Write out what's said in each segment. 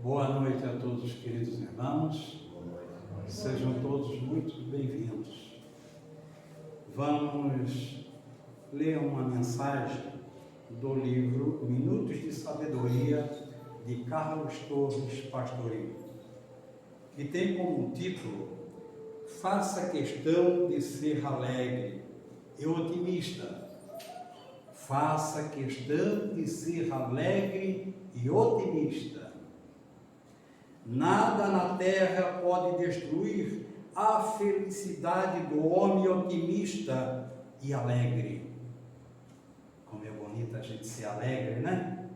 Boa noite a todos os queridos irmãos, sejam todos muito bem-vindos. Vamos ler uma mensagem do livro Minutos de Sabedoria, de Carlos Torres Pastoril, que tem como título: Faça questão de ser alegre e otimista. Faça questão de ser alegre e otimista. Nada na terra pode destruir a felicidade do homem otimista e alegre. Como é bonito a gente ser alegre, né?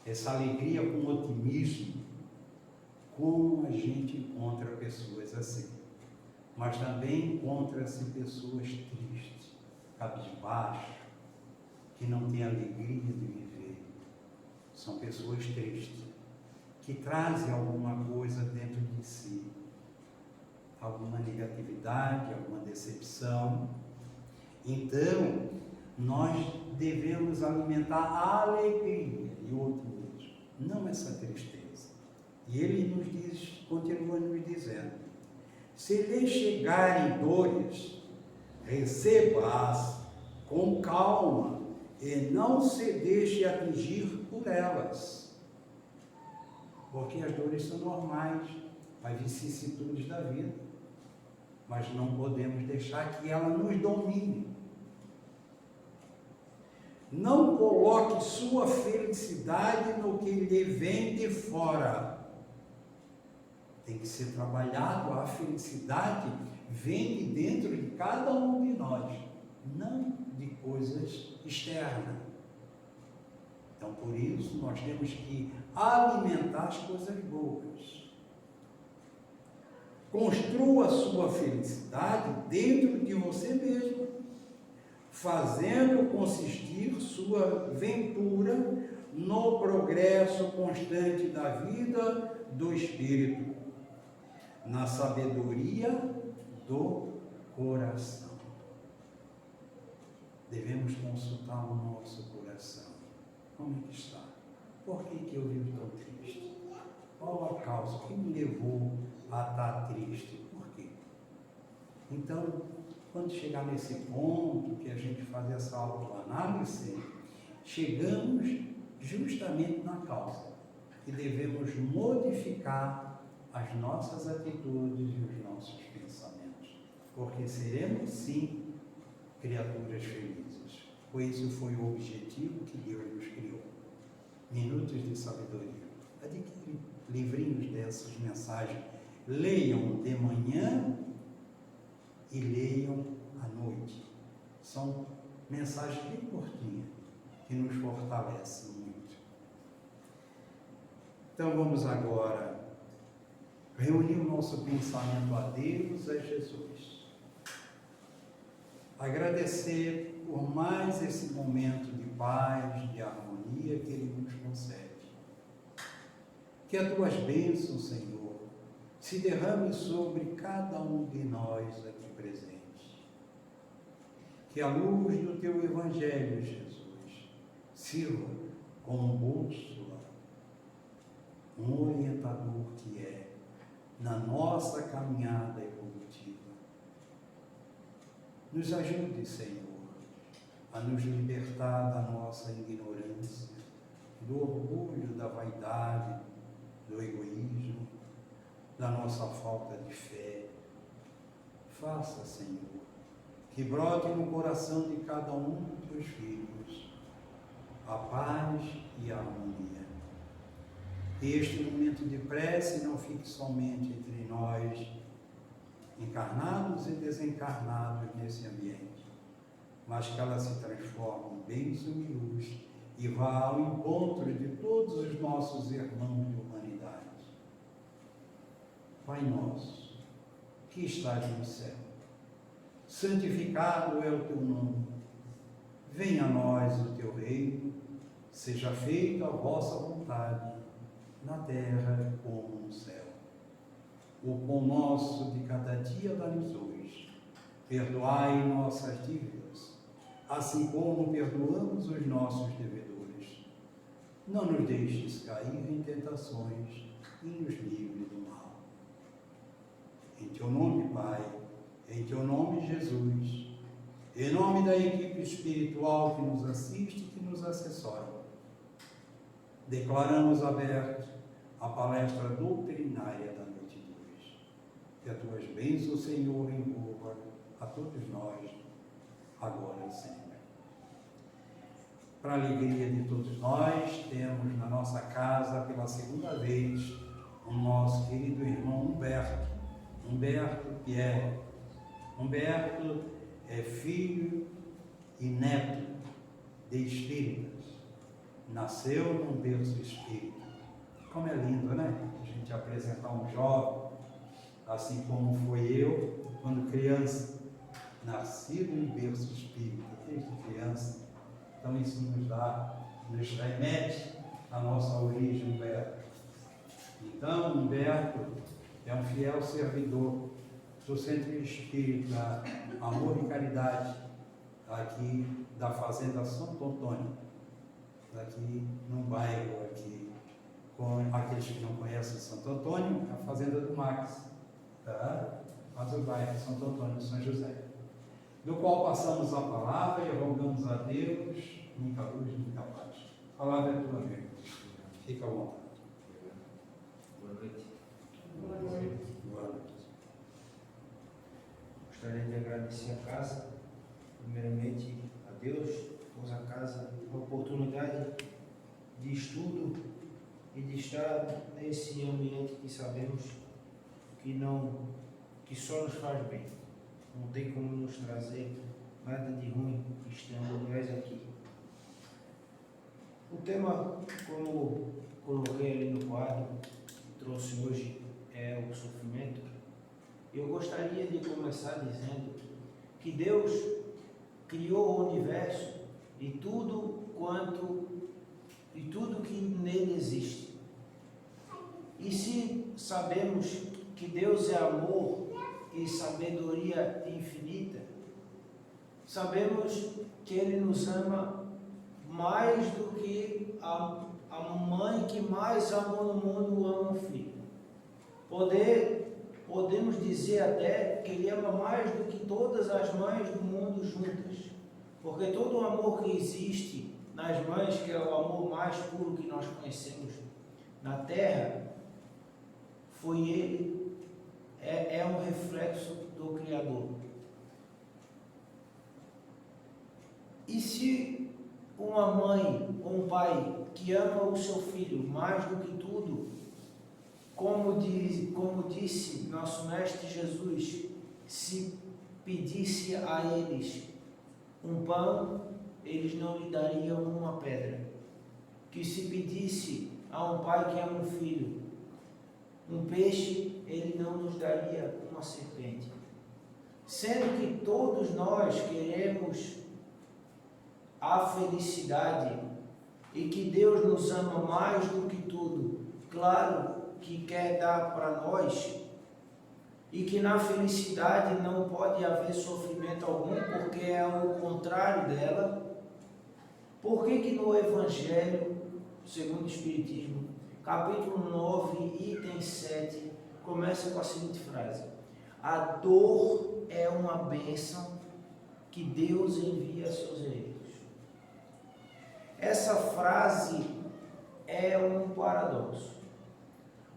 Essa alegria com otimismo. Como a gente encontra pessoas assim. Mas também encontra-se pessoas tristes, cabisbaixo, que não têm alegria de viver. São pessoas tristes, que trazem alguma coisa dentro de si, alguma negatividade, alguma decepção. Então, nós devemos alimentar a alegria e o otimismo, não essa tristeza. E ele nos diz, continua nos dizendo: se lhe chegarem dores, receba-as com calma e não se deixe atingir por elas. Porque as dores são normais, as vicissitudes da vida, mas não podemos deixar que ela nos domine. Não coloque sua felicidade no que lhe vem de fora. Tem que ser trabalhado. A felicidade vem de dentro de cada um de nós, não de coisas externas. Então, por isso, nós temos que alimentar as coisas boas. Construa a sua felicidade dentro de você mesmo, fazendo consistir sua ventura no progresso constante da vida do Espírito, na sabedoria do coração. Devemos consultar o nosso coração. Como é que está? Por que eu vivo tão triste? Qual a causa? O que me levou a estar triste? Por quê? Então, quando chegar nesse ponto que a gente faz essa autoanálise, chegamos justamente na causa. E devemos modificar as nossas atitudes e os nossos pensamentos. Porque seremos, sim, criaturas felizes. Pois esse foi o objetivo que Deus nos criou. Minutos de Sabedoria. Adquire livrinhos dessas mensagens. Leiam de manhã e leiam à noite. São mensagens bem curtinhas, que nos fortalecem muito. Então vamos agora reunir o nosso pensamento a Deus, a Jesus. Agradecer por mais esse momento de paz, de harmonia que Ele nos concede. Que as Tuas bênçãos, Senhor, se derramem sobre cada um de nós aqui presentes. Que a luz do Teu Evangelho, Jesus, sirva como bússola, um orientador que é na nossa caminhada evolutiva. Nos ajude, Senhor, a nos libertar da nossa ignorância, do orgulho, da vaidade, do egoísmo, da nossa falta de fé. Faça, Senhor, que brote no coração de cada um dos Teus filhos a paz e a harmonia. Que este momento de prece não fique somente entre nós, encarnados e desencarnados nesse ambiente, mas que ela se transforme em bênção e luz e vá ao encontro de todos os nossos irmãos de humanidade. Pai nosso, que estás no céu, santificado é o Teu nome. Venha a nós o Teu reino, seja feita a vossa vontade, na terra como no céu. O pão nosso de cada dia dá-nos hoje. Perdoai nossas dívidas, assim como perdoamos os nossos devedores. Não nos deixes cair em tentação tentações e nos livre do mal. Em teu nome, Pai, em teu nome, Jesus, em nome da equipe espiritual que nos assiste e que nos assessora, declaramos aberto a palestra doutrinária da noite de hoje. Que as tuas bênçãos, Senhor, envolva a todos nós, agora e sempre. Para a alegria de todos nós, temos na nossa casa, pela segunda vez, o nosso querido irmão Humberto Pierre. Humberto é filho e neto de espíritas. Nasceu num berço espírita. Como é lindo, né? A gente apresentar um jovem, assim como foi eu, quando criança, nascido em berço espírita, desde criança. Então isso nos remete à nossa origem, Humberto. Então, Humberto é um fiel servidor do Centro Espírita Amor e Caridade, aqui da Fazenda Santo Antônio, aqui num bairro aqui, com aqueles que não conhecem Santo Antônio, a Fazenda do Max, tá? Mas o bairro Santo Antônio de São José, do qual passamos a palavra e rogamos a Deus muita luz e muita paz. A palavra é tua, amigo. Fica à vontade. Boa noite. Boa noite. Boa noite. Gostaria de agradecer a casa, primeiramente a Deus, por a casa, a oportunidade de estudo e de estar nesse ambiente que sabemos que só nos faz bem. Não tem como nos trazer nada de ruim estando nós aqui. O tema, como coloquei ali no quadro, que trouxe hoje, é o sofrimento. Eu gostaria de começar dizendo que Deus criou o universo e tudo que nele existe. E se sabemos que Deus é amor e sabedoria infinita, sabemos que Ele nos ama mais do que a mãe que mais amou no mundo ama o filho. Podemos dizer até que Ele ama mais do que todas as mães do mundo juntas, porque todo o amor que existe nas mães, que é o amor mais puro que nós conhecemos na terra, foi Ele, é um reflexo do Criador. E se uma mãe ou um pai que ama o seu filho mais do que tudo, como disse nosso Mestre Jesus, se pedisse a eles um pão, eles não lhe dariam uma pedra. Que se pedisse a um pai que ama um filho um peixe, ele não nos daria uma serpente. Sendo que todos nós queremos a felicidade e que Deus nos ama mais do que tudo, claro que quer dar para nós, e que na felicidade não pode haver sofrimento algum, porque é o contrário dela. Por que no Evangelho, segundo o Espiritismo, capítulo 9, item 7, começa com a seguinte frase: a dor é uma bênção que Deus envia a seus eleitos. Essa frase é um paradoxo.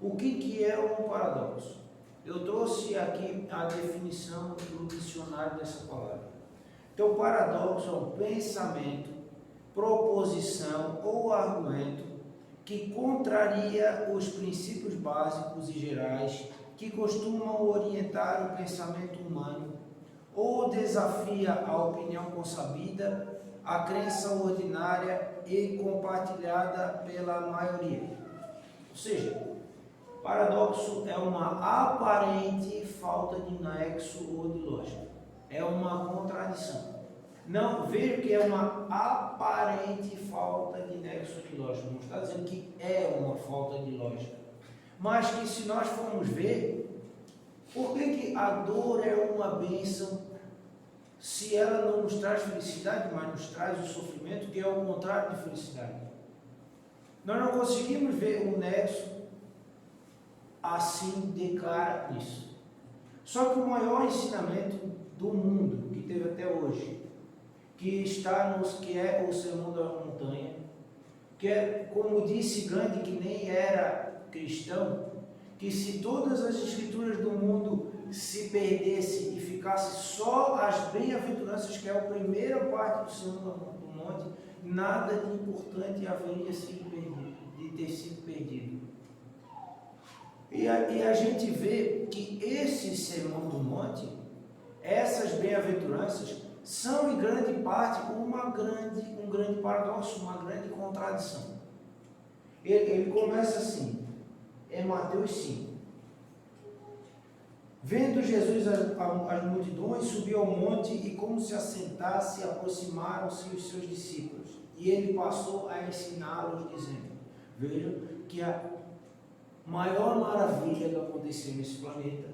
O que é um paradoxo? Eu trouxe aqui a definição do dicionário dessa palavra. Então, paradoxo é um pensamento, proposição ou argumento que contraria os princípios básicos e gerais que costumam orientar o pensamento humano ou desafia a opinião consabida, a crença ordinária e compartilhada pela maioria. Ou seja, paradoxo é uma aparente falta de nexo ou de lógica. É uma contradição. Não, veja que é uma aparente falta de nexo de lógica. Não está dizendo que é uma falta de lógica. Mas que se nós formos ver, por que a dor é uma bênção se ela não nos traz felicidade, mas nos traz o sofrimento, que é o contrário de felicidade? Nós não conseguimos ver um nexo assim declara isso. Só que o maior ensinamento do mundo que teve até hoje, que é o Sermão da Montanha, que é, como disse Gandhi, que nem era cristão, que se todas as escrituras do mundo se perdesse e ficasse só as bem-aventuranças, que é a primeira parte do Sermão do Monte, nada de importante haveria sido perdido, de ter sido perdido. E a gente vê que esse Sermão do Monte, essas bem-aventuranças, são em grande parte um grande paradoxo, uma grande contradição. Ele começa assim, em Mateus 5. Vendo Jesus as multidões, subiu ao monte e, como se assentasse, aproximaram-se os seus discípulos. E ele passou a ensiná-los, dizendo: vejam que a maior maravilha que aconteceu nesse planeta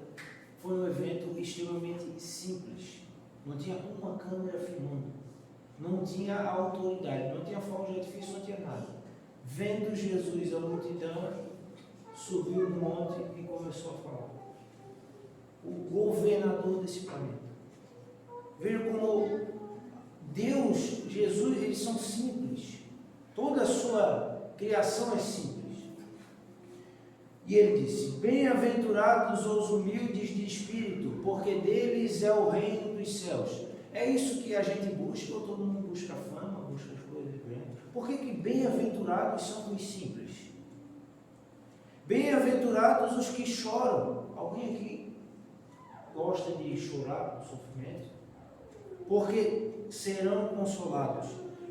foi um evento extremamente simples. Não tinha uma câmera filmando, não tinha autoridade, não tinha fogo de artifício, não tinha nada. Vendo Jesus a multidão, subiu no monte e começou a falar. O governador desse planeta. Vejam como Deus, Jesus, eles são simples. Toda a sua criação é simples. E ele disse: bem-aventurados os humildes de espírito, porque deles é o reino dos céus. É isso que a gente busca, ou todo mundo busca fama, busca as coisas grandes? Por que bem-aventurados são os simples? Bem-aventurados os que choram. Alguém aqui gosta de chorar no sofrimento? Porque serão consolados.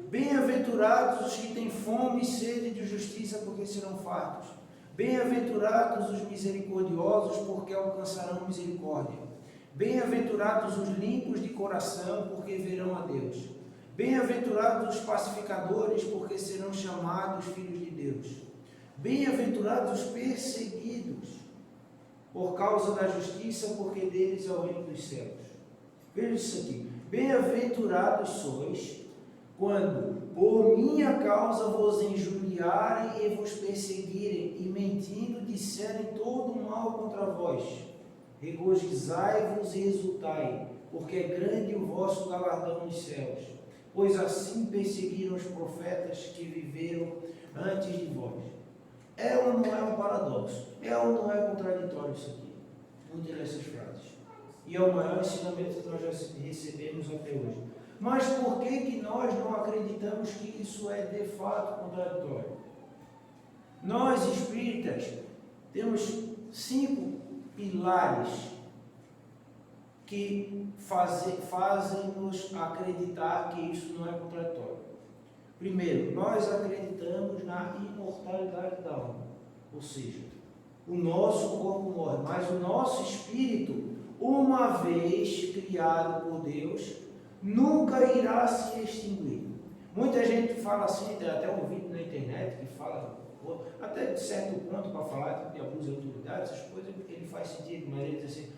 Bem-aventurados os que têm fome e sede de justiça, porque serão fartos. Bem-aventurados os misericordiosos, porque alcançarão misericórdia. Bem-aventurados os limpos de coração, porque verão a Deus. Bem-aventurados os pacificadores, porque serão chamados filhos de Deus. Bem-aventurados os perseguidos por causa da justiça, porque deles é o reino dos céus. Veja isso aqui. Bem-aventurados sois quando por minha causa vos injuriarem e vos perseguirem, e mentindo disserem todo mal contra vós. Regozijai-vos e exultai, porque é grande o vosso galardão nos céus. Pois assim perseguiram os profetas que viveram antes de vós. É ou não é um paradoxo? É ou não é contraditório isso aqui? Muitas dessas frases. E é o maior ensinamento que nós já recebemos até hoje. Mas por que nós não acreditamos que isso é de fato contraditório? Nós espíritas temos 5 pilares que fazem-nos acreditar que isso não é contraditório. Primeiro, nós acreditamos na imortalidade da alma, ou seja, o nosso corpo morre, mas o nosso espírito, uma vez criado por Deus, nunca irá se extinguir. Muita gente fala assim, tem até um vídeo na internet que fala, até de certo ponto, para falar de abuso de autoridade, essas coisas, ele faz sentido, mas ele diz assim: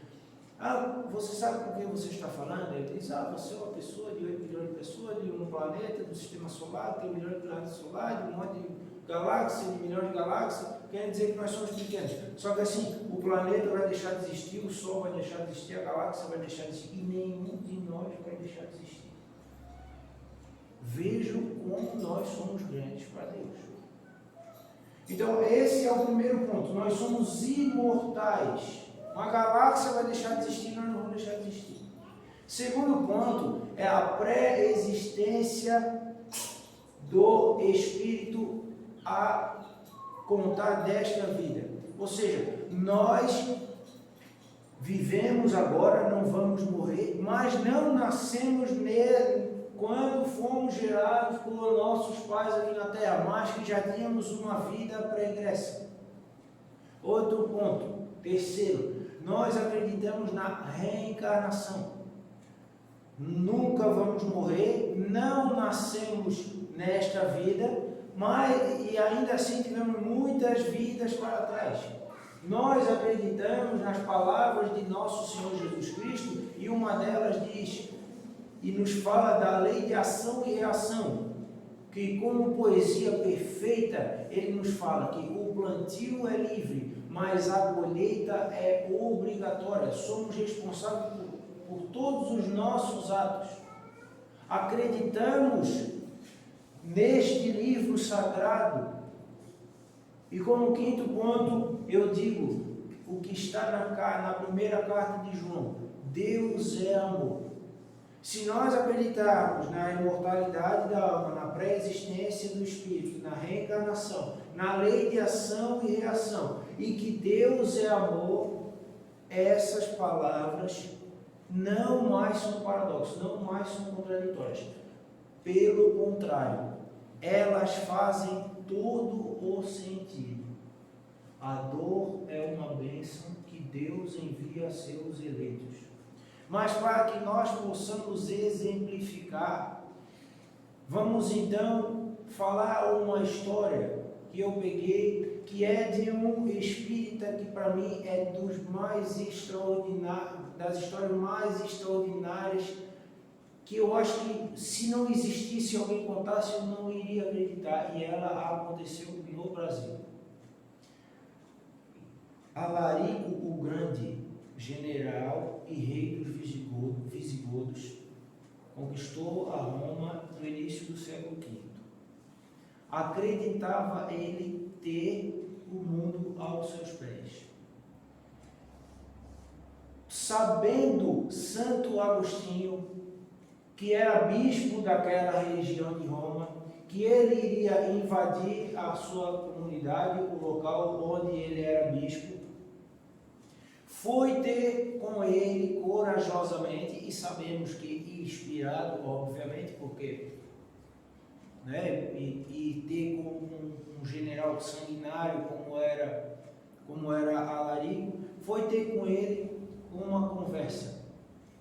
você sabe com quem você está falando? Ele diz: você é uma pessoa de 8 milhões de pessoas, de um planeta, do sistema solar, tem 1 milhão de planetas solares, de um monte de galáxias, de milhões de galáxias, quer dizer que nós somos pequenos. Só que assim, o planeta vai deixar de existir, o Sol vai deixar de existir, a galáxia vai deixar de existir, e nenhum de nós vai deixar de existir. Vejam como nós somos grandes para Deus. Então, esse é o primeiro ponto. Nós somos imortais. Uma galáxia vai deixar de existir, nós não vamos deixar de existir. Segundo ponto é a pré-existência do Espírito a contar desta vida. Ou seja, nós vivemos agora, não vamos morrer, mas não nascemos nele quando fomos gerados por nossos pais aqui na Terra, mas que já tínhamos uma vida pregressa. Outro ponto, terceiro, nós acreditamos na reencarnação. Nunca vamos morrer, não nascemos nesta vida, mas e ainda assim tivemos muitas vidas para trás. Nós acreditamos nas palavras de nosso Senhor Jesus Cristo, e uma delas diz, e nos fala da lei de ação e reação, que como poesia perfeita, ele nos fala que o plantio é livre, mas a colheita é obrigatória. Somos responsáveis por todos os nossos atos. Acreditamos neste livro sagrado. E como quinto ponto, eu digo o que está na primeira carta de João: Deus é amor. Se nós acreditarmos na imortalidade da alma, na pré-existência do espírito, na reencarnação, na lei de ação e reação, e que Deus é amor, essas palavras não mais são paradoxos, não mais são contraditórias. Pelo contrário, elas fazem todo o sentido. A dor é uma bênção que Deus envia a seus eleitos. Mas para que nós possamos exemplificar, vamos então falar uma história que eu peguei, que é de um espírita que para mim é dos mais extraordinários, das histórias mais extraordinárias, que eu acho que se não existisse alguém contasse eu não iria acreditar, e ela aconteceu no Brasil. Alarico o Grande, general e rei dos visigodos, conquistou a Roma no início do século V. Acreditava ele ter o mundo aos seus pés. Sabendo Santo Agostinho, que era bispo daquela região de Roma, que ele iria invadir a sua comunidade, o local onde ele era bispo, foi ter com ele corajosamente, e sabemos que inspirado, obviamente, porque, né, e ter como um general sanguinário como era Alarico, foi ter com ele uma conversa.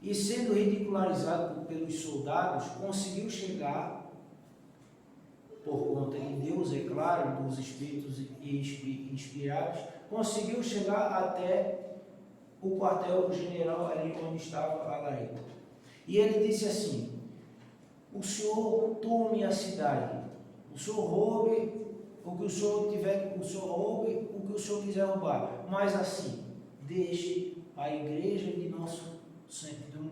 E sendo ridicularizado pelos soldados, conseguiu chegar, por conta de Deus, é claro, dos espíritos inspirados, conseguiu chegar até o quartel-general ali onde estava Alarico. E ele disse assim: o senhor tome a cidade, o senhor roube o que o senhor tiver, o senhor roube o que o senhor quiser roubar, mas assim, deixe a igreja de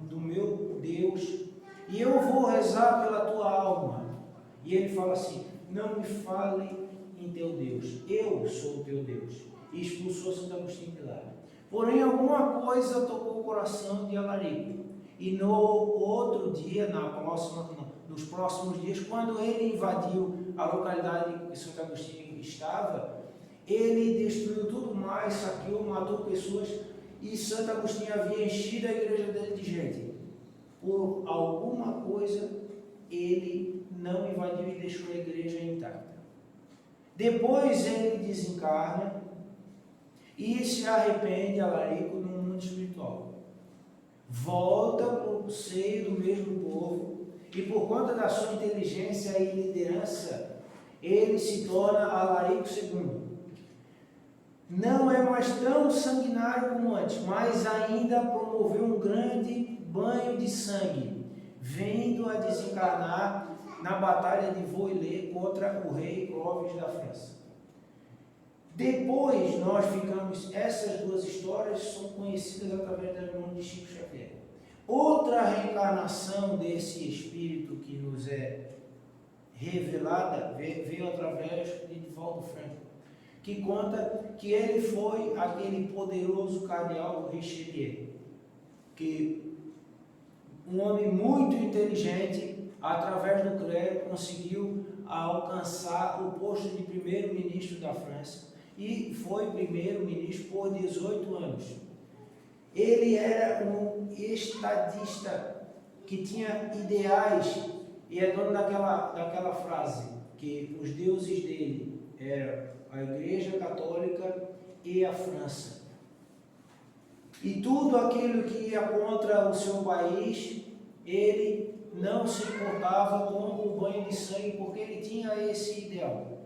do meu Deus, e eu vou rezar pela tua alma. E ele fala assim: não me fale em teu Deus, eu sou o teu Deus. E expulsou Santo Agostinho de lá. Porém, alguma coisa tocou o coração de Alarico. E no outro dia, nos próximos dias, quando ele invadiu a localidade que Santo Agostinho estava, ele destruiu tudo mais, saqueou, matou pessoas, e Santo Agostinho havia enchido a igreja dele de gente. Por alguma coisa, ele não invadiu e deixou a igreja intacta. Depois ele desencarna e se arrepende, Alarico, no mundo espiritual. Volta para o seio do mesmo povo, e por conta da sua inteligência e liderança, ele se torna Alarico II. Não é mais tão sanguinário como antes, mas ainda promoveu um grande banho de sangue, vindo a desencarnar na batalha de Vouillé contra o rei Clovis da França. Depois essas duas histórias são conhecidas através da mão de Chico Xavier. Outra reencarnação desse espírito que nos é revelada veio através de Divaldo Franco, que conta que ele foi aquele poderoso cardeal Richelieu, que um homem muito inteligente, através do clero, conseguiu alcançar o posto de primeiro-ministro da França e foi primeiro-ministro por 18 anos. Ele era um estadista que tinha ideais, e é dono daquela frase, que os deuses dele eram a Igreja Católica e a França. E tudo aquilo que ia contra o seu país, ele não se importava com o banho de sangue, porque ele tinha esse ideal.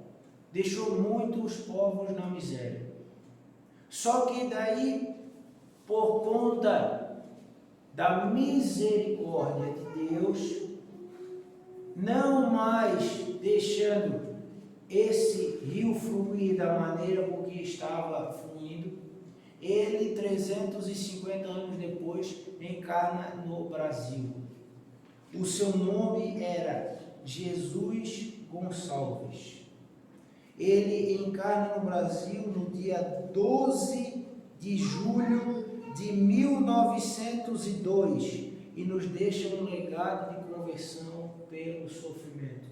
Deixou muitos povos na miséria. Só que daí, por conta da misericórdia de Deus, não mais deixando esse rio fluir da maneira com que estava fluindo, ele, 350 anos depois, encarna no Brasil. O seu nome era Jesus Gonçalves. Ele encarna no Brasil no dia 12 de julho de 1902 e nos deixa um legado de conversão pelo sofrimento,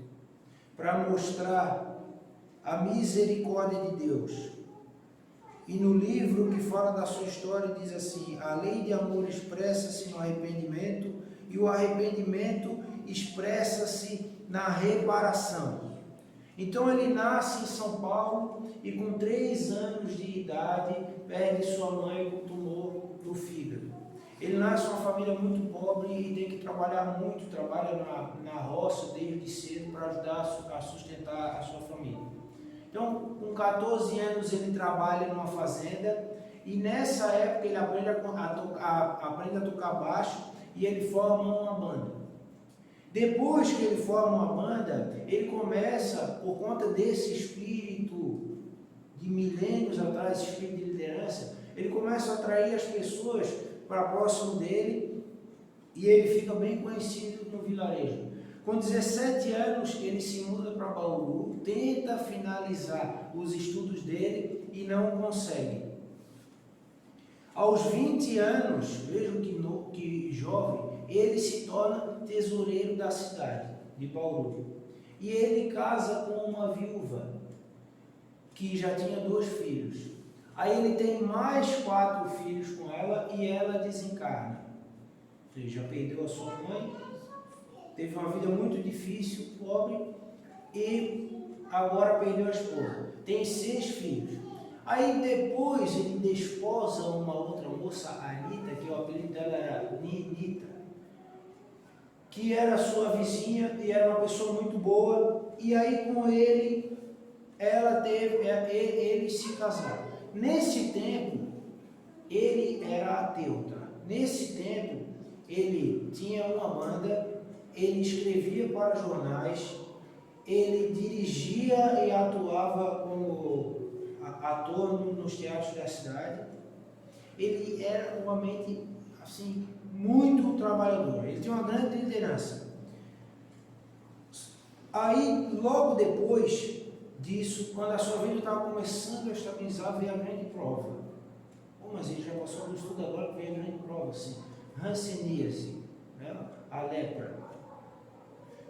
para mostrar a misericórdia de Deus. E no livro que fala da sua história diz assim: a lei de amor expressa-se no arrependimento e o arrependimento expressa-se na reparação. Então ele nasce em São Paulo e com 3 anos de idade perde sua mãe com tumor no fígado. Ele nasce em uma família muito pobre e tem que trabalhar muito, trabalha na roça desde cedo para ajudar a sustentar a sua família. Então, com 14 anos ele trabalha numa fazenda e nessa época ele aprende a tocar baixo e ele forma uma banda. Depois que ele forma uma banda, ele começa, por conta desse espírito de milênios atrás, esse espírito de liderança, ele começa a atrair as pessoas para próximo dele e ele fica bem conhecido no vilarejo. Com 17 anos, ele se muda para Bauru, tenta finalizar os estudos dele e não consegue. Aos 20 anos, vejam que jovem, ele se torna tesoureiro da cidade de Bauru. E ele casa com uma viúva, que já tinha 2 filhos. Aí ele tem mais 4 filhos com ela e ela desencarna. Ele já perdeu a sua mãe, teve uma vida muito difícil, pobre, e agora perdeu a esposa. Tem 6 filhos. Aí depois ele desposa uma outra moça, a Anitta, que o apelido dela era Ninita, que era sua vizinha e era uma pessoa muito boa. E aí com ele, eles se casaram. Nesse tempo, ele era ateu, tá? Nesse tempo, ele tinha uma banda, ele escrevia para jornais, ele dirigia e atuava como ator nos teatros da cidade. Ele era uma mente, assim, muito trabalhador, ele tinha uma grande liderança. Aí, logo depois disso, quando a sua vida estava começando a estabilizar, veio a grande prova. Mas ele já passou do estudo agora, veio a grande prova, assim, hanseníase, né? A lepra.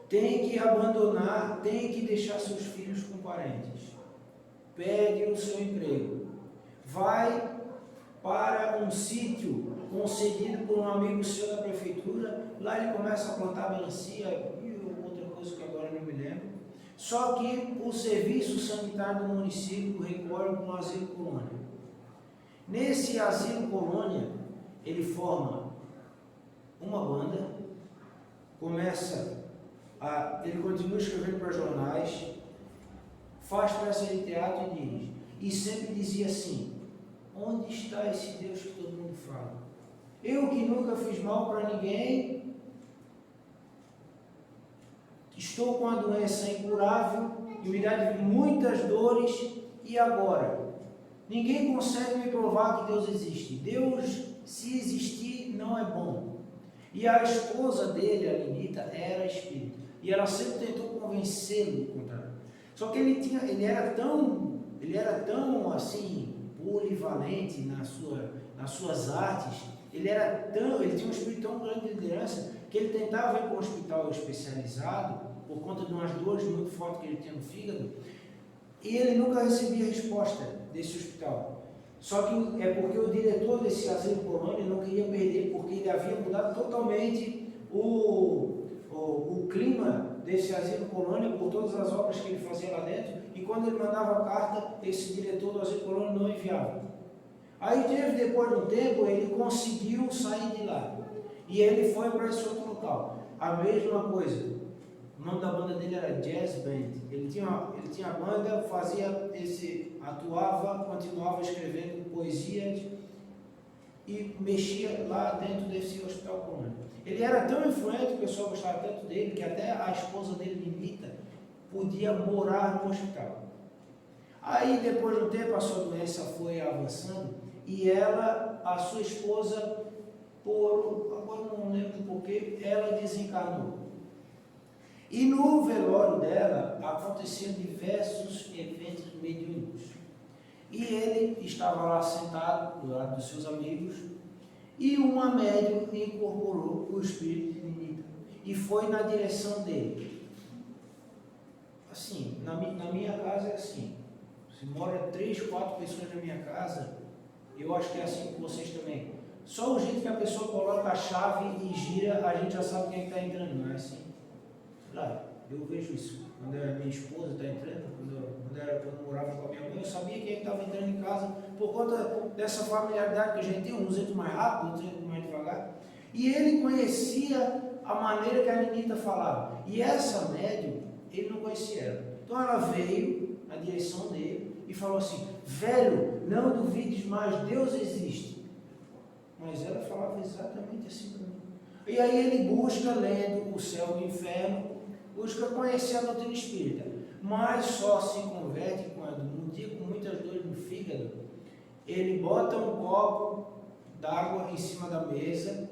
Tem que abandonar, tem que deixar seus filhos com parentes. Perde o seu emprego. Vai para um sítio concedido por um amigo seu da prefeitura. Lá ele começa a plantar melancia e outra coisa que agora não me lembro. Só que o serviço sanitário do município recorre para um asilo colônia. Nesse asilo colônia, ele forma uma banda, ele continua escrevendo para jornais, faz peça de teatro e dirige. E sempre dizia assim: onde está esse Deus que todo mundo fala? Eu que nunca fiz mal para ninguém, estou com a doença incurável e me dá muitas dores, e agora? Ninguém consegue me provar que Deus existe. Deus, se existir, não é bom. E a esposa dele, a Lenita, era espírita. E ela sempre tentou convencê-lo do contrário. Só que ele era tão assim, polivalente nas suas artes, ele tinha um espírito tão grande de liderança, que ele tentava ir para um hospital especializado, por conta de umas dores muito fortes que ele tinha no fígado, e ele nunca recebia resposta desse hospital. Só que é porque o diretor desse asilo colônia não queria perder, porque ele havia mudado totalmente o clima desse asilo colônia por todas as obras que ele fazia lá dentro, e quando ele mandava a carta, esse diretor do asilo colônia não enviava. Aí depois de um tempo, ele conseguiu sair de lá, e ele foi para esse outro local. A mesma coisa. O nome da banda dele era Jazz Band. Ele tinha a banda, atuava, continuava escrevendo poesias. e mexia lá dentro desse hospital colônia. Ele era tão influente, o pessoal gostava tanto dele, que até a esposa dele, Lenita, podia morar no hospital. Aí, depois de um tempo, a sua doença foi avançando e ela, a sua esposa, agora não lembro porquê, ela desencarnou. E no velório dela, aconteciam diversos eventos mediúnicos. E ele estava lá sentado, do lado dos seus amigos, e uma médium incorporou o espírito de Lenita e foi na direção dele. Assim, na minha casa é assim. Se mora 3, 4 pessoas na minha casa, eu acho que é assim com vocês também. Só o jeito que a pessoa coloca a chave e gira, a gente já sabe quem está entrando, não é assim? Claro, eu vejo isso. Quando a minha esposa está entrando, quando eu morava com a minha mãe, eu sabia quem estava entrando em casa por conta dessa familiaridade que a gente tem, uns entram mais rápido, outros entram mais devagar. E ele conhecia a maneira que a Lenita falava. E essa médium, ele não conhecia ela. Então ela veio na direção dele e falou assim: velho, não duvides mais, Deus existe. Mas ela falava exatamente assim para mim. E aí ele busca, lendo O Céu e o Inferno, busca conhecer a doutrina espírita, mas só se converte quando, num dia com muitas dores no fígado, ele bota um copo d'água em cima da mesa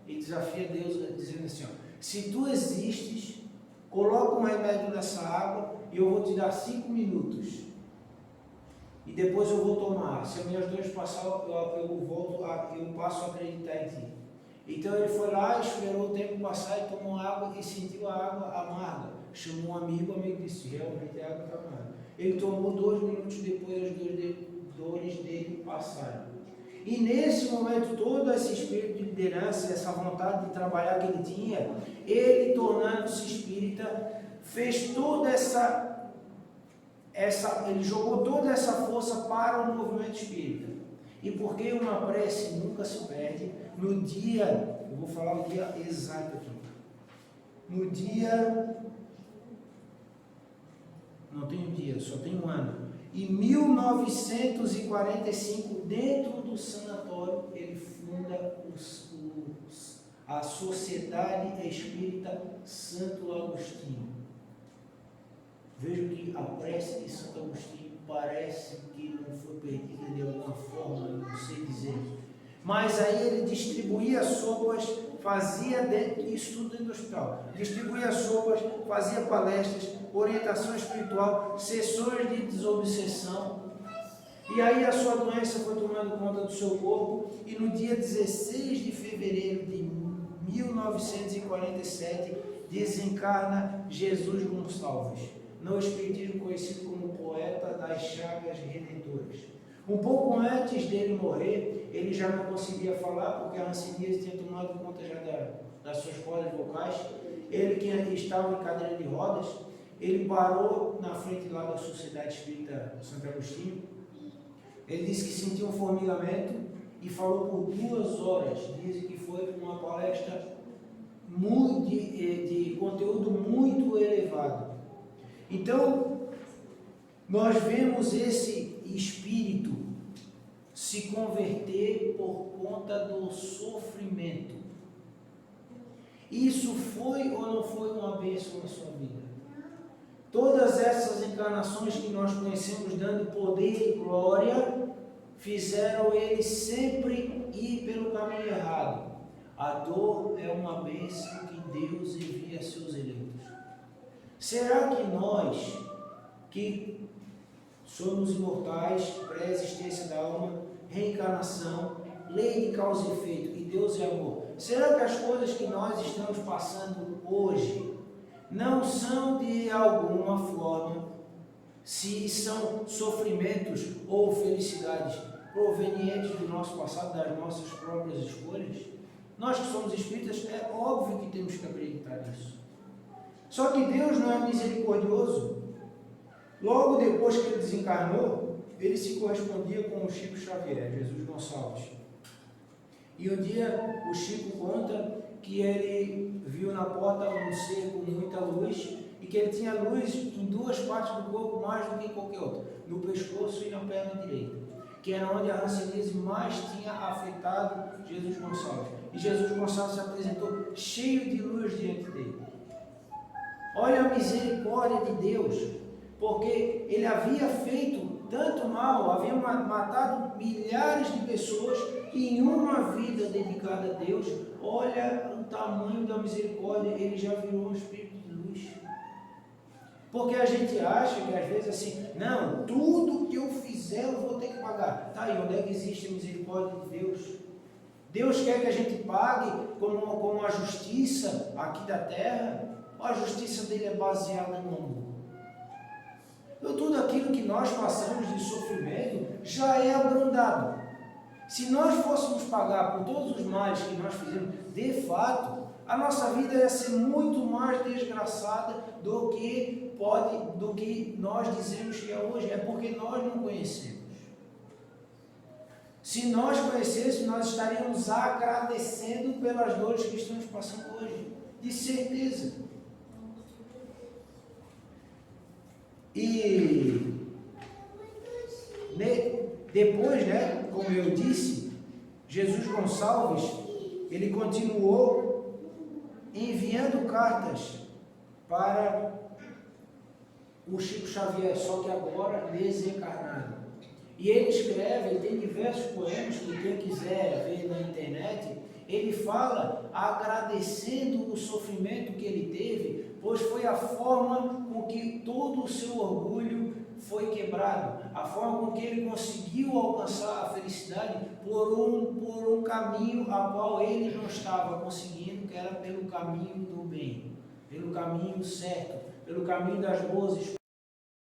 e desafia Deus dizendo assim: ó, se tu existes, coloca um remédio nessa água e eu vou te dar 5 minutos. E depois eu vou tomar. Se as minhas dores passar, eu passo a acreditar em ti. Então ele foi lá, esperou o tempo passar e tomou água e sentiu a água amarga. Chamou um amigo, o amigo disse: realmente a água está amarga. Ele tomou 2 minutos depois, as dores dele passaram. E nesse momento, todo esse espírito de liderança, essa vontade de trabalhar que ele tinha, ele, tornando-se espírita, fez toda ele jogou toda essa força para o movimento espírita. E porque uma prece nunca se perde, no dia, eu vou falar o dia exato aqui, no dia, não tem um dia, só tem um ano, em 1945, dentro do sanatório, ele funda a Sociedade Espírita Santo Agostinho. Vejo que a prece de Santo Agostinho parece que não foi perdida de alguma forma, não sei dizer. Mas aí ele distribuía sopas, fazia isso tudo dentro do hospital. Distribuía sopas, fazia palestras, orientação espiritual, sessões de desobsessão. E aí a sua doença foi tomando conta do seu corpo e no dia 16 de fevereiro de 1947 desencarna Jesus Gonçalves, no espiritismo conhecido como poeta das chagas redentoras. Um pouco antes dele morrer, ele já não conseguia falar, porque a hanseníase tinha tomado conta já das suas cordas vocais. Ele, que estava em cadeira de rodas, ele parou na frente lá da Sociedade Espírita Santo Agostinho. Ele disse que sentiu um formigamento e falou por 2 horas. Dizem que foi uma palestra de conteúdo muito elevado. Então, nós vemos esse espírito se converter por conta do sofrimento. Isso foi ou não foi uma bênção na sua vida? Todas essas encarnações que nós conhecemos dando poder e glória, fizeram ele sempre ir pelo caminho errado. A dor é uma bênção que Deus envia a seus eleitos. Será que nós, que somos imortais, pré-existência da alma, reencarnação, lei de causa e efeito, e Deus é amor, será que as coisas que nós estamos passando hoje não são de alguma forma, se são sofrimentos ou felicidades provenientes do nosso passado, das nossas próprias escolhas? Nós que somos espíritas, é óbvio que temos que acreditar nisso. Só que Deus não é misericordioso. Logo depois que ele desencarnou, ele se correspondia com o Chico Xavier, Jesus Gonçalves. E um dia o Chico conta que ele viu na porta um ser com muita luz e que ele tinha luz em 2 partes do corpo mais do que em qualquer outra, no pescoço e na perna direita. que era onde a hanseníase mais tinha afetado Jesus Gonçalves. E Jesus Gonçalves se apresentou cheio de luz diante dele. Olha a misericórdia de Deus, porque ele havia feito tanto mal, havia matado milhares de pessoas em uma vida dedicada a Deus. Olha o tamanho da misericórdia, ele já virou um espírito de luz. Porque a gente acha que às vezes assim, não, tudo que eu fizer eu vou ter que pagar. Tá aí, onde é que existe a misericórdia de Deus? Deus quer que a gente pague como a justiça aqui da terra? Ou a justiça dele é baseada no amor? Então, tudo aquilo que nós passamos de sofrimento já é abrandado. Se nós fôssemos pagar por todos os males que nós fizemos, de fato, a nossa vida ia ser muito mais desgraçada do que nós dizemos que é hoje. É porque nós não conhecemos. Se nós conhecêssemos, nós estaríamos agradecendo pelas dores que estamos passando hoje. De certeza. E depois, como eu disse, Jesus Gonçalves, ele continuou enviando cartas para o Chico Xavier, só que agora desencarnado. E ele escreve, ele tem diversos poemas que quem quiser ver na internet, ele fala agradecendo o sofrimento que ele teve, pois foi a forma com que todo o seu orgulho foi quebrado, a forma com que ele conseguiu alcançar a felicidade por um caminho a qual ele não estava conseguindo, que era pelo caminho do bem, pelo caminho certo, pelo caminho das boas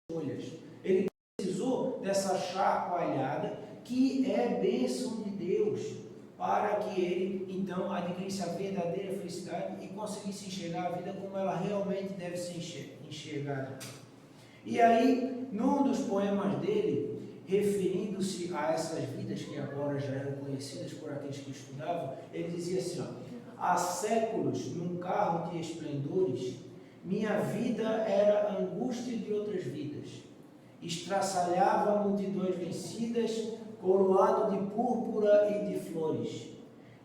escolhas. Ele precisou dessa chacoalhada que é bênção de Deus, para que ele então adquirisse a verdadeira felicidade e conseguisse enxergar a vida como ela realmente deve ser enxergada. E aí, num dos poemas dele, referindo-se a essas vidas que agora já eram conhecidas por aqueles que estudavam, ele dizia assim, há séculos, num carro de esplendores, minha vida era a angústia de outras vidas. Estraçalhava multidões vencidas, coroado de púrpura e de flores.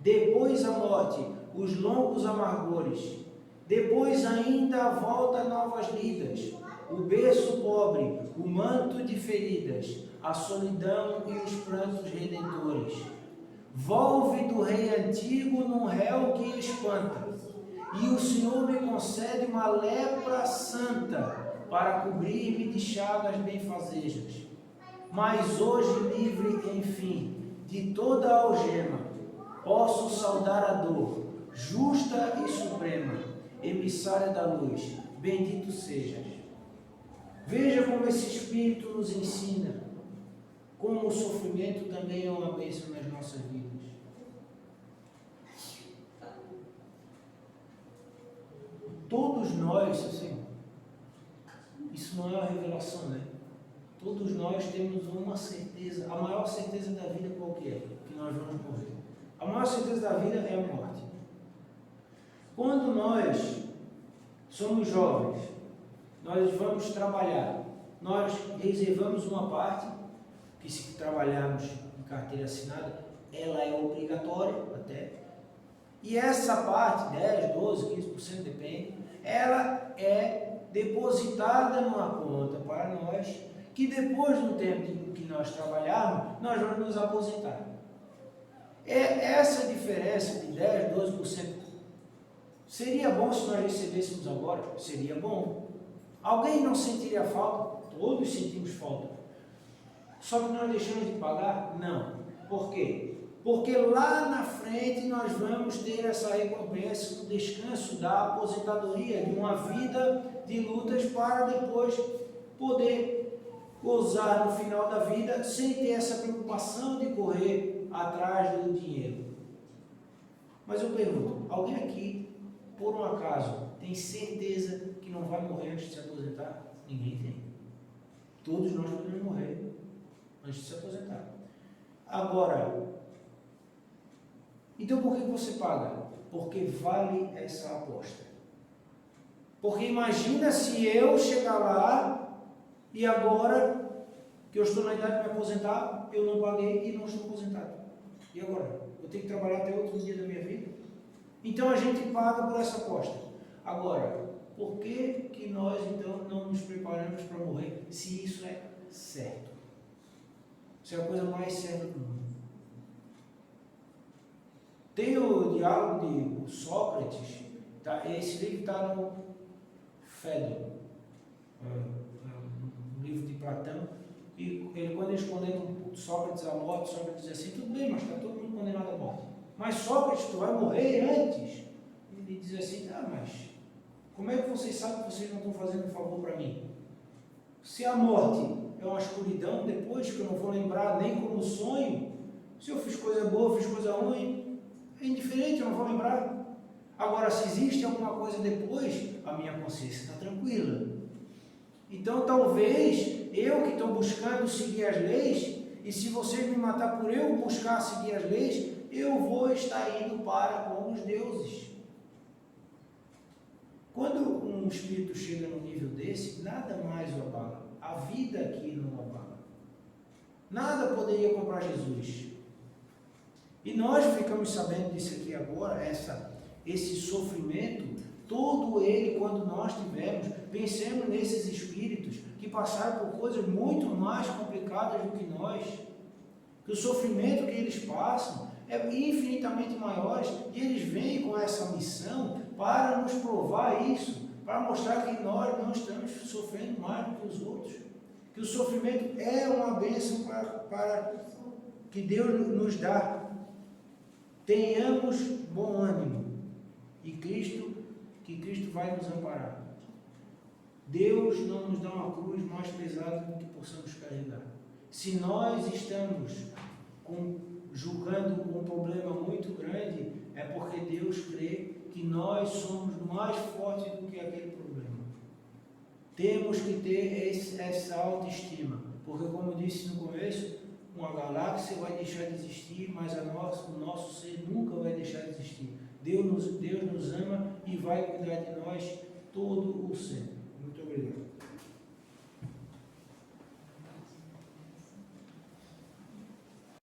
Depois a morte, os longos amargores. Depois ainda a volta a novas lidas. O berço pobre, o manto de feridas, a solidão e os prantos redentores. Volve do rei antigo num réu que espanta. E o Senhor me concede uma lepra santa para cobrir-me de chagas benfazejas. Mas hoje, livre, enfim, de toda a algema, posso saudar a dor, justa e suprema, emissária da luz, bendito sejas. Veja como esse Espírito nos ensina, como o sofrimento também é uma bênção nas nossas vidas. Todos nós, assim, isso não é uma revelação, né? Todos nós temos uma certeza, a maior certeza da vida qual que é? Que nós vamos morrer. A maior certeza da vida é a morte. Quando nós somos jovens, nós vamos trabalhar, nós reservamos uma parte, que se trabalharmos em carteira assinada, ela é obrigatória até, e essa parte, 10, 12, 15%, depende, ela é depositada numa conta para nós, que depois do tempo que nós trabalharmos, nós vamos nos aposentar. Essa diferença de 10, 12%, seria bom se nós recebêssemos agora? Seria bom. Alguém não sentiria falta? Todos sentimos falta. Só que nós deixamos de pagar? Não. Por quê? Porque lá na frente nós vamos ter essa recompensa, o descanso da aposentadoria, de uma vida de lutas para depois poder gozar no final da vida sem ter essa preocupação de correr atrás do dinheiro. Mas eu pergunto, alguém aqui, por um acaso, tem certeza que não vai morrer antes de se aposentar? Ninguém tem. Todos nós podemos morrer antes de se aposentar. Agora, então por que você paga? Porque vale essa aposta. Porque imagina se eu chegar lá e agora que eu estou na idade de me aposentar, eu não paguei e não estou aposentado. E agora? Eu tenho que trabalhar até outro dia da minha vida? Então a gente paga por essa aposta. Agora, por que nós então não nos preparamos para morrer se isso é certo? Isso é a coisa mais certa do mundo. Tem o diálogo de Sócrates, tá? Esse livro está no Fedro, um livro de Platão, e quando eles condenam Sócrates à morte, Sócrates diz assim, tudo bem, mas está todo mundo condenado à morte. Mas Sócrates, tu vai morrer antes. Ele diz assim, mas como é que vocês sabem que vocês não estão fazendo um favor para mim? Se a morte é uma escuridão, depois que eu não vou lembrar nem como sonho, se eu fiz coisa boa, fiz coisa ruim, é indiferente, eu não vou lembrar. Agora, se existe alguma coisa depois, a minha consciência está tranquila. Então, talvez, eu que estou buscando seguir as leis, e se vocês me matar por eu buscar seguir as leis, eu vou estar indo para com os deuses. Quando um espírito chega num nível desse, nada mais o abala. A vida aqui não o abala. Nada poderia comprar Jesus. E nós ficamos sabendo disso aqui agora, esse sofrimento, todo ele, quando nós tivermos, pensemos nesses espíritos que passaram por coisas muito mais complicadas do que nós, que o sofrimento que eles passam é infinitamente maior, e eles vêm com essa missão para nos provar isso, para mostrar que nós não estamos sofrendo mais do que os outros, que o sofrimento é uma bênção para que Deus nos dá. Tenhamos bom ânimo e que Cristo vai nos amparar. Deus não nos dá uma cruz mais pesada do que possamos carregar. Se nós estamos julgando um problema muito grande, é porque Deus crê que nós somos mais fortes do que aquele problema. Temos que ter essa autoestima, porque como eu disse no começo, uma galáxia vai deixar de existir, mas o nosso ser nunca vai deixar de existir. Deus nos ama e vai cuidar de nós todo o sempre. Muito obrigado.